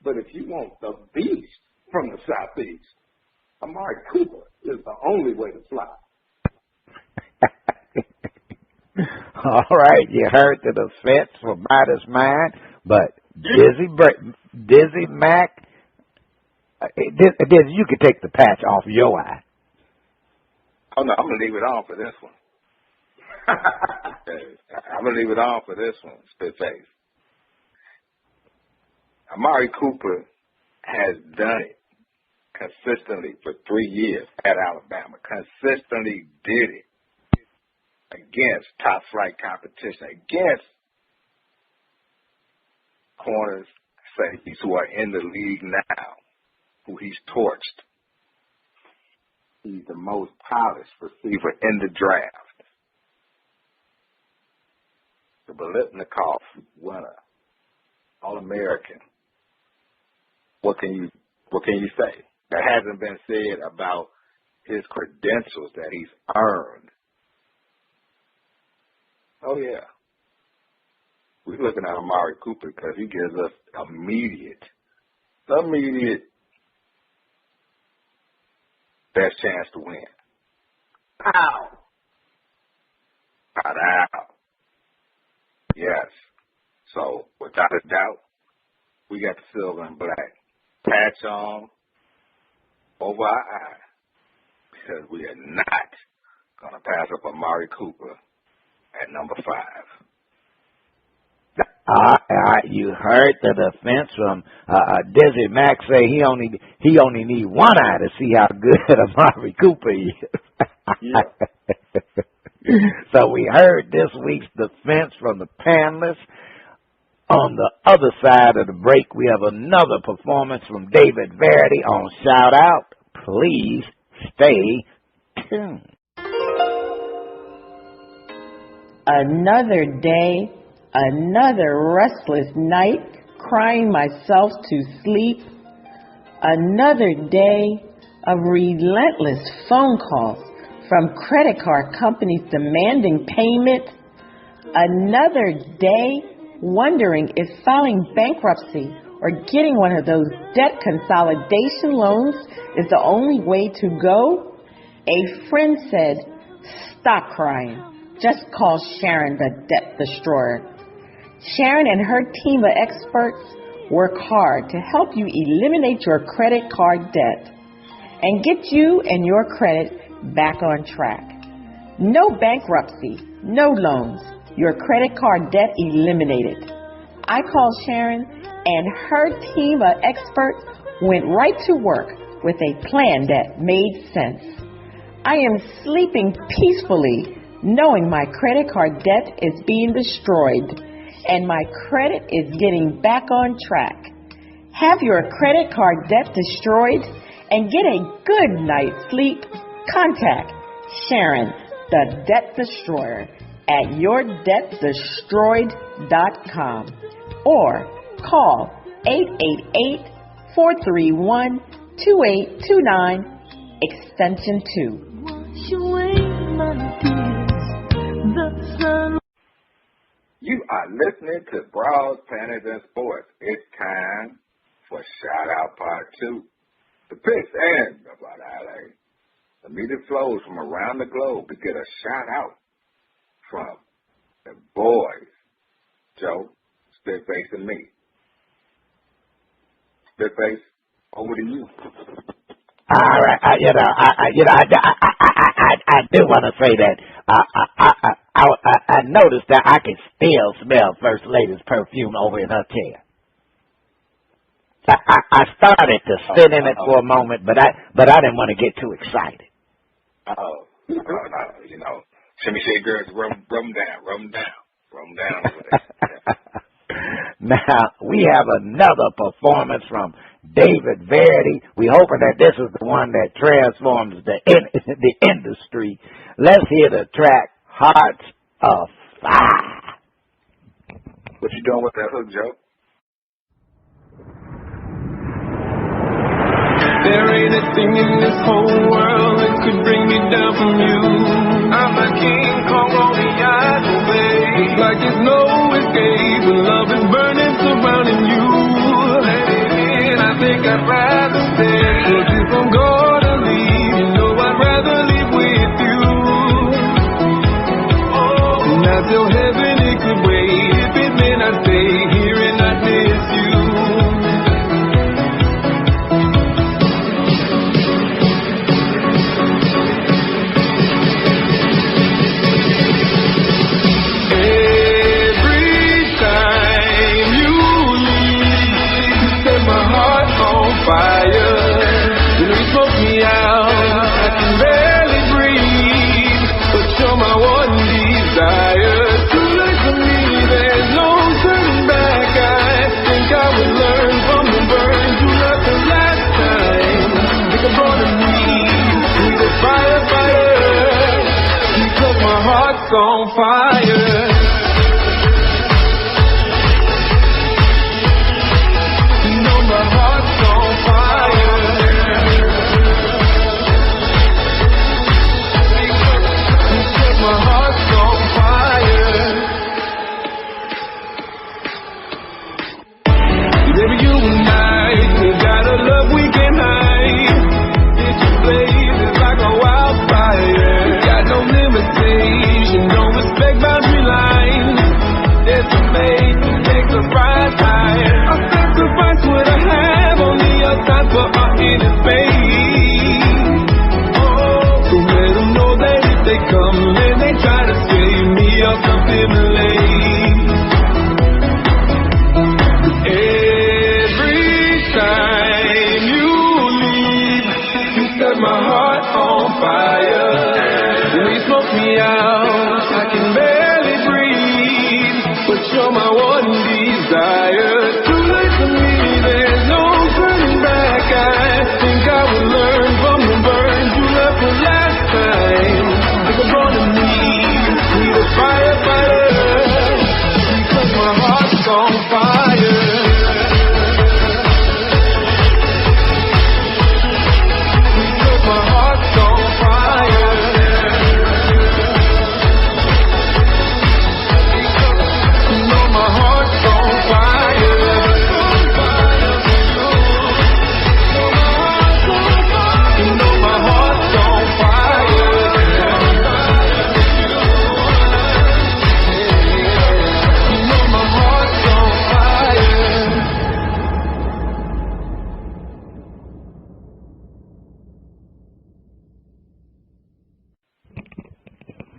But if you want the beast from the Southeast, Amari Cooper is the only way to fly. All right, you heard the defense for Midas mind, but DizzieMac, you can take the patch off your eye. Oh, no, I'm going to leave it on for this one. I'm going to leave it on for this one, Spitface. Amari Cooper has done it consistently for 3 years at Alabama. Consistently did it against top-flight competition, against corners, safeties who are in the league now, who he's torched. He's the most polished receiver in the draft. The Biletnikoff winner, All-American. What can you say? That hasn't been said about his credentials that he's earned. Oh, yeah. We're looking at Amari Cooper because he gives us immediate best chance to win. Ow. Ow. Yes. So, without a doubt, we got the silver and black patch on over our eye because we are not going to pass up Amari Cooper at number 5. You heard the defense from DizzieMac say he only need one eye to see how good Amari Cooper is. Yeah. So we heard this week's defense from the panelists. On the other side of the break, we have another performance from David Verity on Shout Out. Please stay tuned. Another day, another restless night, crying myself to sleep. Another day of relentless phone calls from credit card companies demanding payment. Another day wondering if filing bankruptcy or getting one of those debt consolidation loans is the only way to go. A friend said, "Stop crying. Just call Sharon, the debt destroyer." Sharon and her team of experts work hard to help you eliminate your credit card debt and get you and your credit back on track. No bankruptcy, no loans, your credit card debt eliminated. I called Sharon and her team of experts went right to work with a plan that made sense. I am sleeping peacefully knowing my credit card debt is being destroyed and my credit is getting back on track. Have your credit card debt destroyed and get a good night's sleep? Contact Sharon, the Debt Destroyer, at yourdebtdestroyed.com or call 888-431-2829, extension 2. You are listening to Bras, Panties and Sports. It's time for Shout Out Part 2. The picks and about LA. The media flows from around the globe to get a shout out from the boys, Joe, Spitface, and me. Spitface, over to you. All right, I do want to say that I noticed that I can still smell First Lady's perfume over in her chair. I started to sit in it for a moment, but I didn't want to get too excited. Shimmy Shake girls, rum down over there. Now, we have another performance from David Verity. We're hoping that this is the one that transforms the industry. Let's hear the track, Hearts of Fire. What you doing with that hook, Joe? There ain't a thing in this whole world that could bring me down from you. I'm a King Kong on the idle way. It's like there's no escape when love is burning, surrounding you. Let it in, I think I'd rather stay. But if I'm gonna leave, you know I'd rather leave with you. Oh, not till heaven it could wait. If it meant I'd stay here and I'd miss you. Fire, you smoke me out, I can barely breathe, but you're my one desire. Too late for me, there's no turning back. I think I would learn from the burns you left the last time. Think I'm gonna need the firefighter, because my heart's on fire.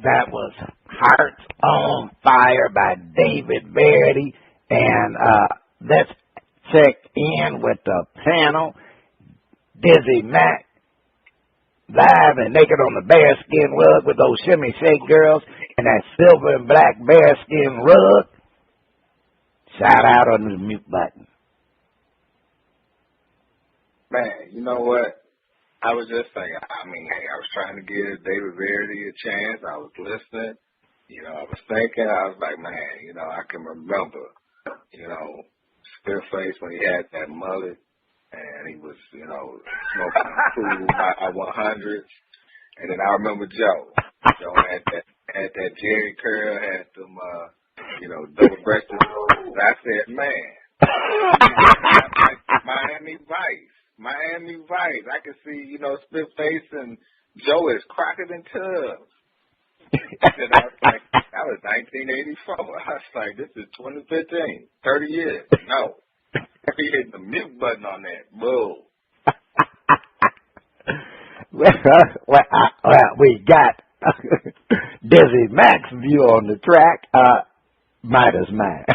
That was Hearts on Fire by David Verity. And let's check in with the panel. DizzieMac, live and naked on the bearskin rug with those shimmy shake girls and that silver and black bearskin rug. Shout out on the mute button. Man, you know what? I was just thinking, I mean, hey, I was trying to give David Verity a chance. I was listening. You know, I was thinking, I was like, man, you know, I can remember, you know, Spiritface when he had that mullet and he was, you know, smoking cool I-100s. And then I remember Joe. Joe had that Jerry curl, had them, you know, double-breasted. I said, man, Miami Vice. I can see, you know, Spiritface and Joe is Crockett and Tubbs. And I was like, that was 1984. I was like, this is 2015, 30 years. No. He hit the mute button on that. Bull. Well, we got DizzieMac's view on the track. Midas man.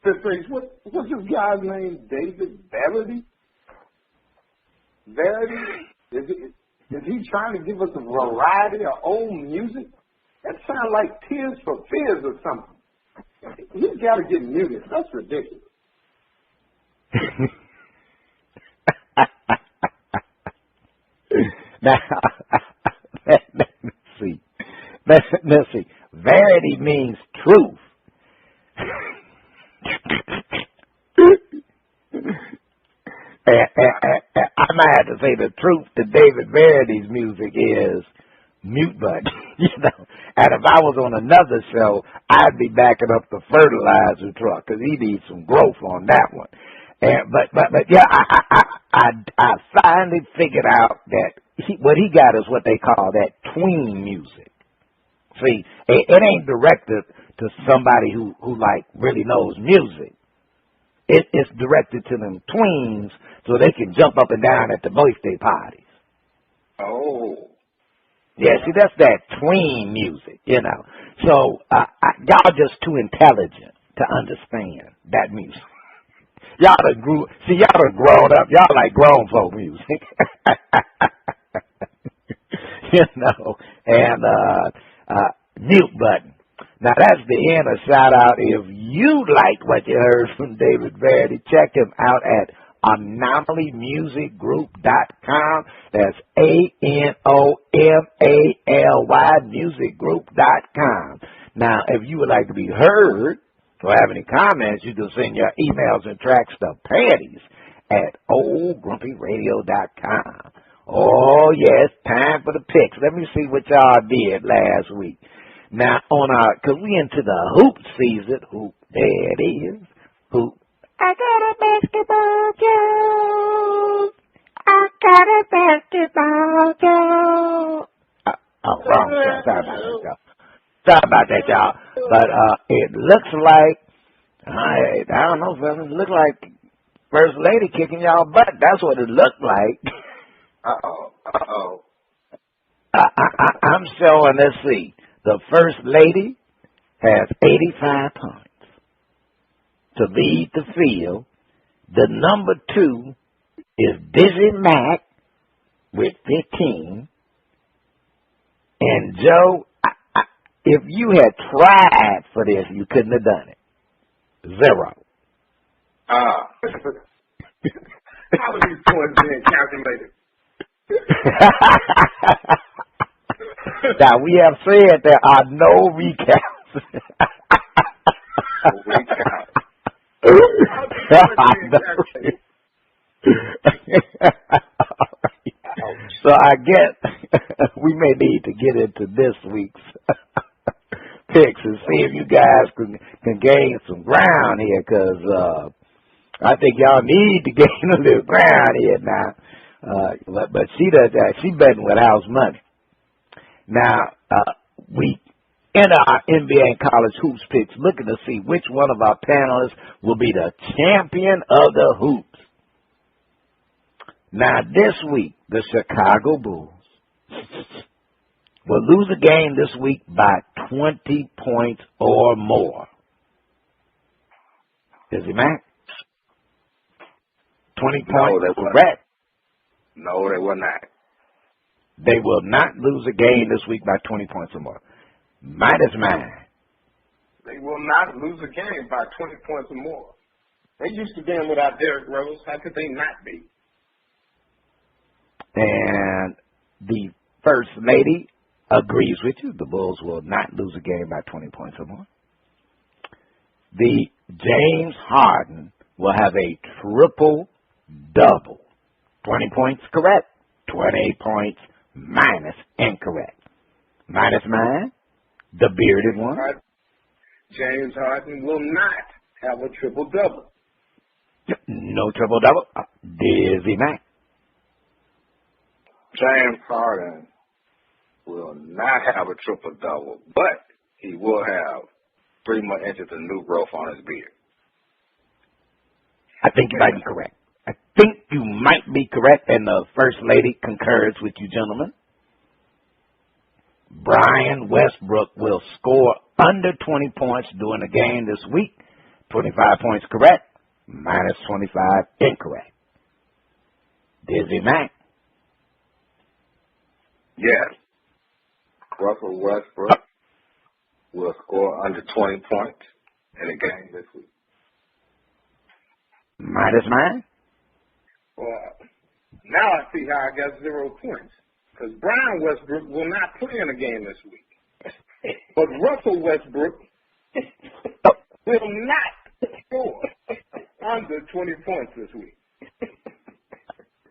Spiritface, what's this guy's name? David Verity? Verity? Is he trying to give us a variety of old music? That sounds like Tears for Fears or something. He's got to get muted. That's ridiculous. Now, let's see. Verity means truth. I might have to say the truth to David Verity's music is mute button, you know. And if I was on another show, I'd be backing up the fertilizer truck because he needs some growth on that one. And but yeah, I finally figured out that what he got is what they call that tween music. See, it ain't directed to somebody who like really knows music. It's directed to them tweens so they can jump up and down at the birthday parties. Oh. Yeah, see, that's that tween music, you know. So y'all just too intelligent to understand that music. Y'all done grown up. Y'all like grown folk music. You know, and mute button. Now, that's the end of shout-out. If you like what you heard from David Verity, check him out at AnomalyMusicGroup.com. That's ANOMALY musicgroup.com. Now, if you would like to be heard or have any comments, you can send your emails and tracks to Panties at oldgrumpyradio.com. Oh, yes, time for the picks. Let me see what y'all did last week. Now, because we into the hoop season, hoop, there it is, hoop. I got a basketball joke. I got a basketball joke. Wrong show. Sorry about that, y'all. But it looks like, I don't know, fellas, it looks like First Lady kicking y'all butt. That's what it looked like. Uh-oh. I'm showing, let's see. The First Lady has 85 points to lead the field. The number 2 is DizzieMac with 15. And Joe, if you had tried for this, you couldn't have done it. 0. How are these points being calculated? Now, we have said there are no recaps. So I guess we may need to get into this week's picks and see if you guys can gain some ground here, because I think y'all need to gain a little ground here now. But she does that. She betting with house money. Now, we enter our NBA and college hoops picks looking to see which one of our panelists will be the champion of the hoops. Now, this week, the Chicago Bulls will lose a game this week by 20 points or more. DizzieMac? 20 points, correct? No, they will not. They will not lose a game this week by 20 points or more. Midas man. They will not lose a game by 20 points or more. They used to being without Derrick Rose. How could they not be? And the First Lady agrees with you. The Bulls will not lose a game by 20 points or more. The James Harden will have a triple-double. 20 points correct. 20 points minus incorrect. Minus mine, the bearded one. James Harden will not have a triple-double. No triple-double. DizzieMac. James Harden will not have a triple-double, but he will have 3 more inches of new growth on his beard. I think you might be correct. I think you might be correct, and the First Lady concurs with you, gentlemen. Brian Westbrook will score under 20 points during the game this week. 25 points correct, minus 25 incorrect. DizzieMac. Yes. Russell Westbrook will score under 20 points in the game this week. Minus mine? Well, now I see how I got 0 points. Because Brian Westbrook will not play in a game this week. But Russell Westbrook will not score under 20 points this week.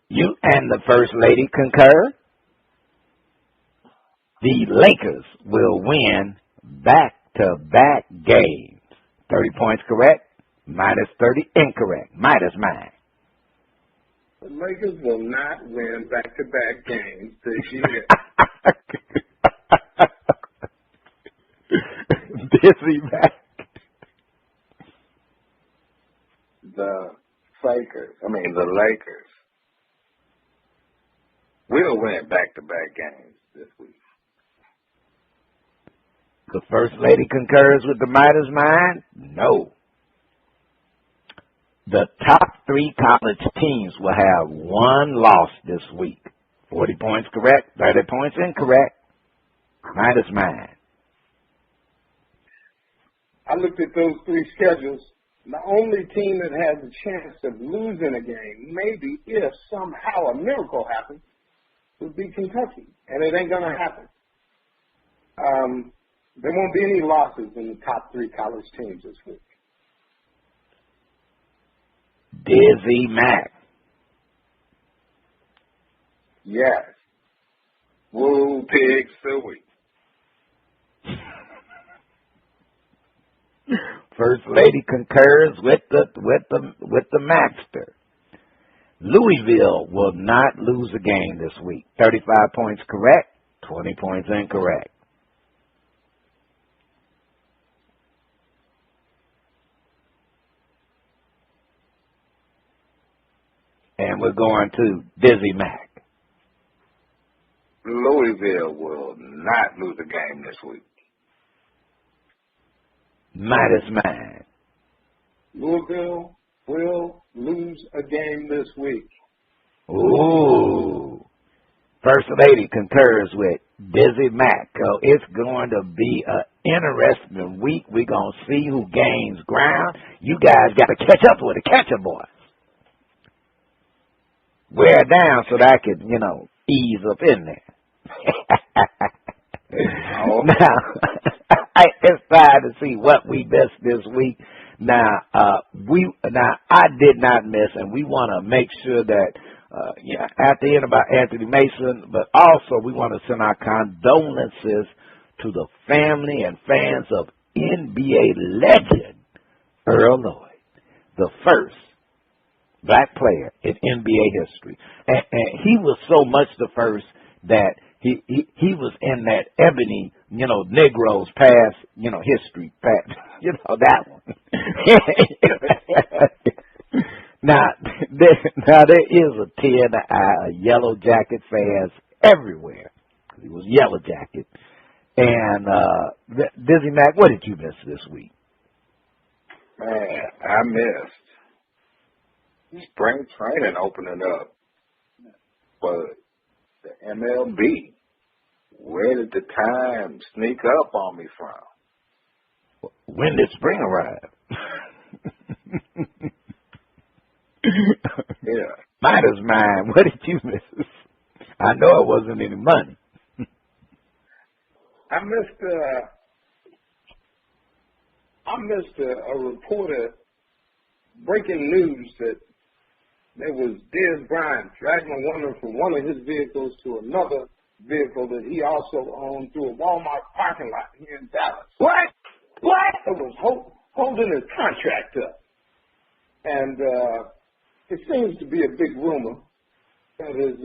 You and the First Lady concur. The Lakers will win back-to-back games. 30 points correct, minus 30 incorrect. Minus mine. The Lakers will not win back-to-back games this year. DizzieMac. The Lakers will win back-to-back games this week. The First Lady concurs with the Midas mind? No. The top 3 college teams will have 1 loss this week. 40 points correct, 30 points incorrect. Midas mind. I looked at those 3 schedules. The only team that has a chance of losing a game, maybe if somehow a miracle happens, would be Kentucky. And it ain't going to happen. There won't be any losses in the top 3 college teams this week. DizzieMac. Yes. Woo, pig suey. First Lady concurs with the Maxter. Louisville will not lose a game this week. 35 points correct, 20 points incorrect. And we're going to DizzieMac. Louisville will not lose a game this week. Midas mine. Louisville will lose a game this week. Ooh. First Lady concurs with DizzieMac. It's going to be an interesting week. We're going to see who gains ground. You guys got to catch up with the catcher boys. Wear it down so that I could, ease up in there. Now, it's time to see what we missed this week. Now, I did not miss, and we want to make sure that, at the end about Anthony Mason, but also we want to send our condolences to the family and fans of NBA legend Earl Lloyd, the first black player in NBA history. And he was so much the first that he was in that ebony, Negroes past, history, past, that one. Now there is a tear in the eye, a Yellow Jacket fans everywhere. He was Yellow Jacket. And DizzieMac, what did you miss this week? Man, I missed spring training opening up for the MLB. Where did the time sneak up on me from? When did spring arrive? Yeah. Midas mine. What did you miss? I know it wasn't any money. I missed a reporter breaking news that there was Des Bryant dragging a woman from one of his vehicles to another vehicle that he also owned through a Walmart parking lot here in Dallas. What? It was holding his contract up. And it seems to be a big rumor that has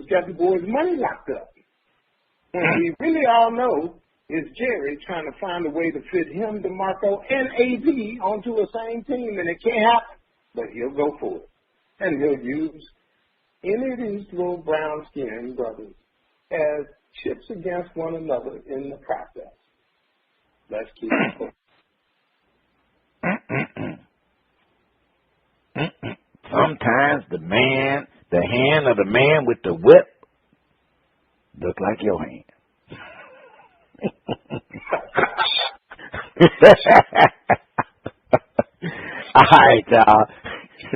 got the boy's money locked up. And we really all know is Jerry trying to find a way to fit him, DeMarco, and AB onto the same team, and it can't happen. But he'll go for it. And he'll use any of these little brown-skinned brothers as chips against one another in the process. Let's keep it going. Sometimes the hand of the man with the whip look like your hand. All right, y'all.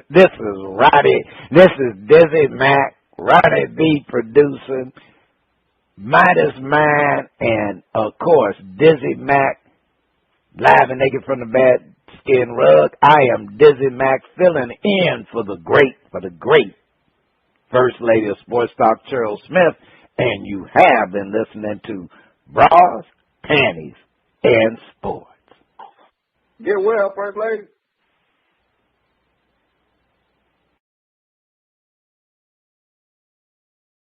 This is Roddy. This is DizzieMac. Roddy B producing. Midas Mind, and of course DizzieMac, live and naked from the Bearskin rug. I am DizzieMac, filling in for the great First Lady of Sports Talk, Cheryl Smith, and you have been listening to Bras, Panties, and Sports. Get well, First Lady.